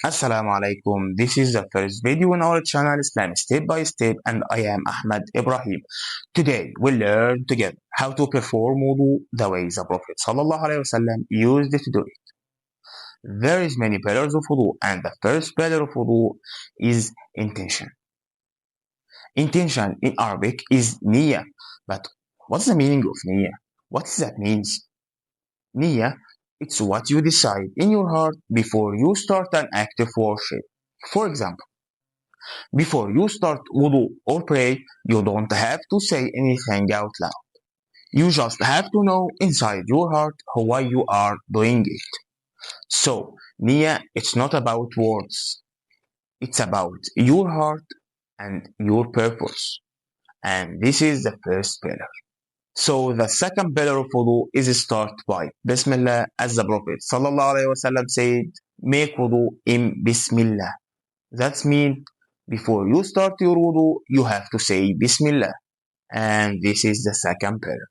Assalamu alaikum. This is the first video on our channel Islam Step by Step, and I am Ahmed Ibrahim. Today we'll learn together how to perform wudu the way the Prophet ﷺ used to do it. There is many pillars of wudu, and the first pillar of wudu is intention. Intention in Arabic is niyyah, but what's the meaning of niyyah? What does that mean? Niyyah, it's what you decide in your heart before you start an act of worship. For example, before you start wudu or pray, you don't have to say anything out loud. You just have to know inside your heart why you are doing it. So, Niyyah, it's not about words. It's about your heart and your purpose. And this is the first pillar. So the second pillar of wudu is start by bismillah, as the Prophet ﷺ said, make wudu in bismillah. That means before you start your wudu, you have to say bismillah. And this is the second pillar.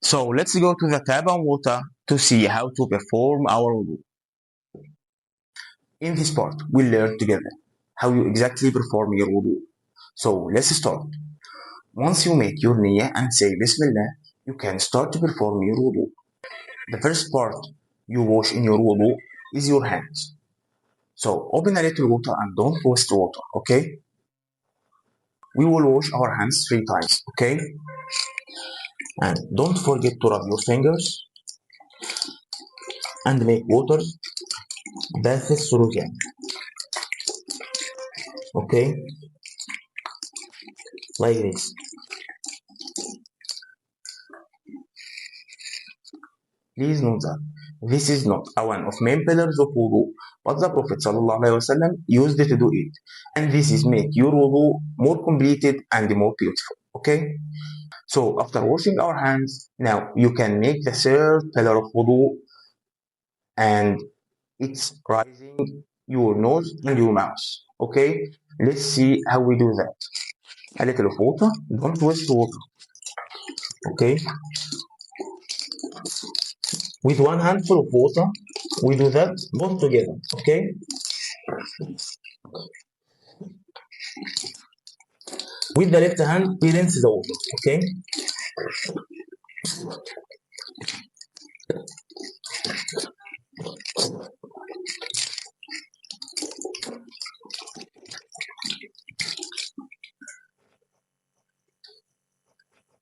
So let's go to the tap and water to see how to perform our wudu. In this part, we'll learn together how you exactly perform your wudu. So let's start. Once you make your niyyah and say bismillah, you can start to perform your wudu. The first part you wash in your wudu is your hands. So open a little water and don't waste water, okay? We will wash our hands 3 times, okay? And don't forget to rub your fingers and make water bath through them, okay? Like this. Please note that this is not one of main pillars of wudu, but the Prophet ﷺ used it to do it. And this is make your wudu more completed and more beautiful, okay? So after washing our hands, now you can make the third pillar of wudu, and it's rising your nose and your mouth, okay? Let's see how we do that. A little of water, don't waste water, okay? With one handful of water, we do that both together, okay? With the left hand, we rinse the water, okay?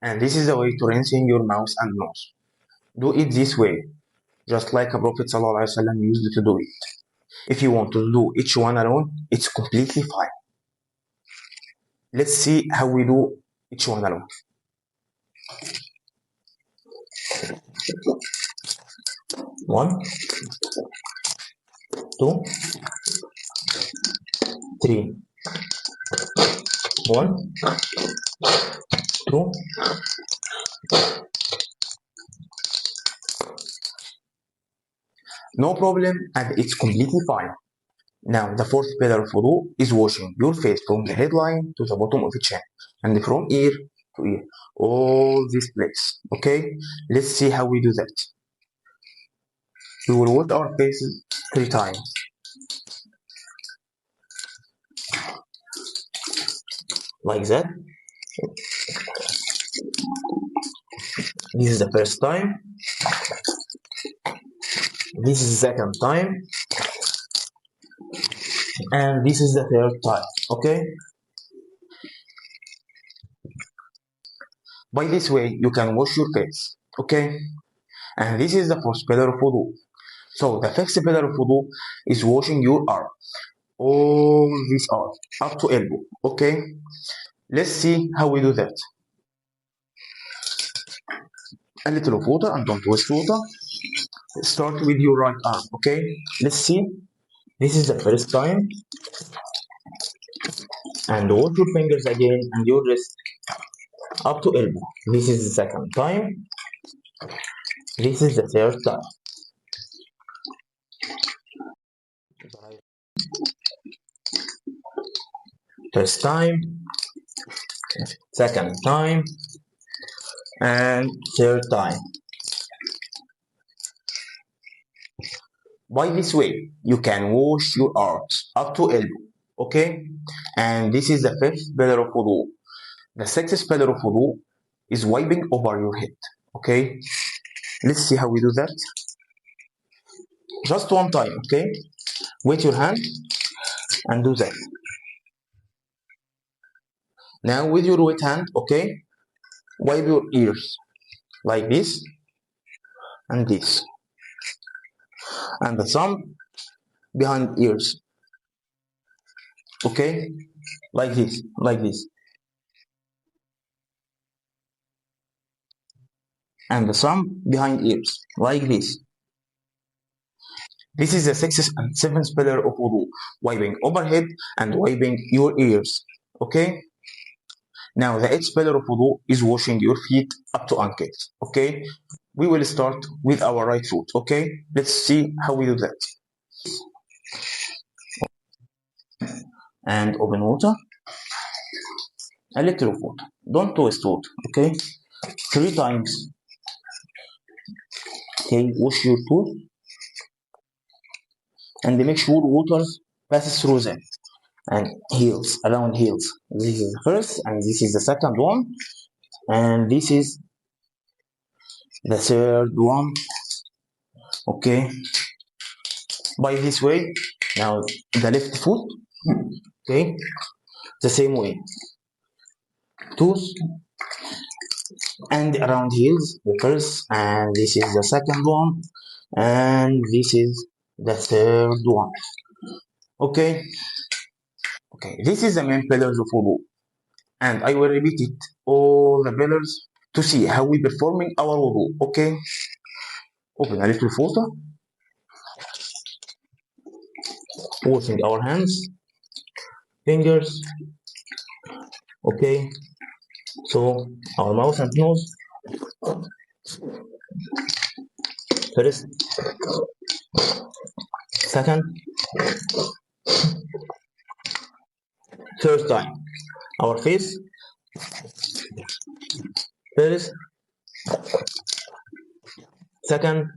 And this is the way to rinsing your mouth and nose. Do it this way, just like a Prophet ﷺ used to do it. If you want to do each one alone, it's completely fine. Let's see how we do each one alone. 1, 2, 3. 1, 2. No problem, and it's completely fine. Now, the fourth pillar of wudu is washing your face from the headline to the bottom of the chin, and from ear to ear, all this place. Okay, let's see how we do that. We will wash our faces 3 times. Like that. This is the first time. This is the second time. And this is the third time. Okay? By this way, you can wash your face. Okay? And this is the fourth pillar of wudu. So the fifth pillar of wudu is washing your arm. All this arm up to elbow. Okay? Let's see how we do that. A little of water and don't waste water. Start with your right arm. Okay? Let's see. This is the first time. And wash your fingers again and your wrist up to elbow. This is the second time. This is the third time. First time, second time, and third time. By this way, you can wash your arms up to elbow, okay? And this is the fifth pillar of wudu. The sixth pillar of wudu is wiping over your head, okay? Let's see how we do that. Just one time, okay? Wet your hand and do that. Now with your wet hand, okay, wipe your ears like this and this, and the thumb behind ears, okay, like this, and the thumb behind ears like this. This is the sixth and seventh pillar of wudu, wiping overhead and wiping your ears, okay? Now the eighth pillar of wudu is washing your feet up to ankles, okay? We will start with our right foot, okay? Let's see how we do that. And open water, a little of water, don't waste water, okay? 3 times. Okay, wash your tooth and make sure water passes through them and heels, around heels. This is the first and this is the second one, and this is the third one, okay? By this way. Now the left foot, okay, the same way, tooth and around heels, the first, and this is the second one, and this is the third one, okay? Okay, this is the main pillars of wudu, and I will repeat it, all the pillars, to see how we performing our wudu, okay? Open a little water, washing our hands, fingers, okay? So our mouth and nose, first, second, third time. Our face, first, second,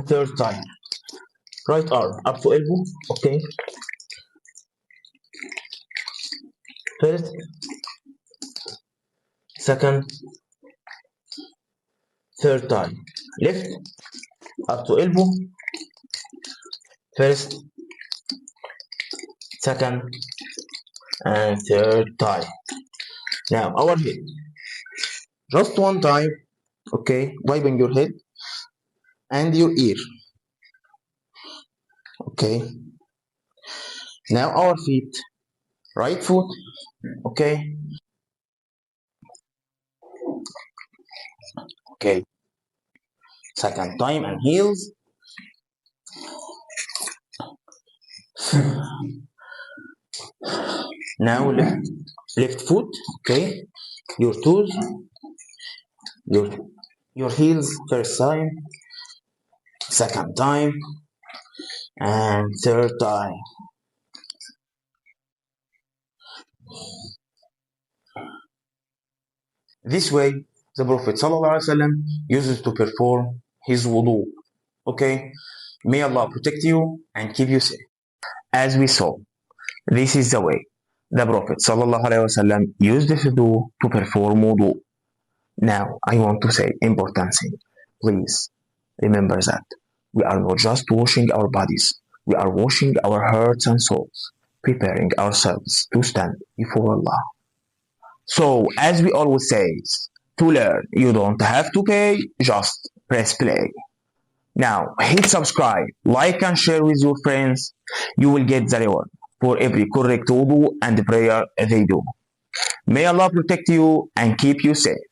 third time. Right arm up to elbow, okay? First, second, third time. Left up to elbow, first, second, and third time. Now our head, just one time, okay, wiping your head and your ear, okay? Now our feet, right foot, okay, okay, second time, and heels. Now left foot, okay, your toes, your heels, first time, second time, and third time. This way the Prophet ﷺ uses to perform his wudu, okay? May Allah protect you and keep you safe. As we saw, this is the way the Prophet ﷺ used to perform wudu. Now I want to say important thing. Please remember that we are not just washing our bodies, we are washing our hearts and souls, preparing ourselves to stand before Allah. So as we always say, to learn you don't have to pay, just press play. Now hit subscribe, like and share with your friends. You will get the reward for every correct wudu and prayer they do. May Allah protect you and keep you safe.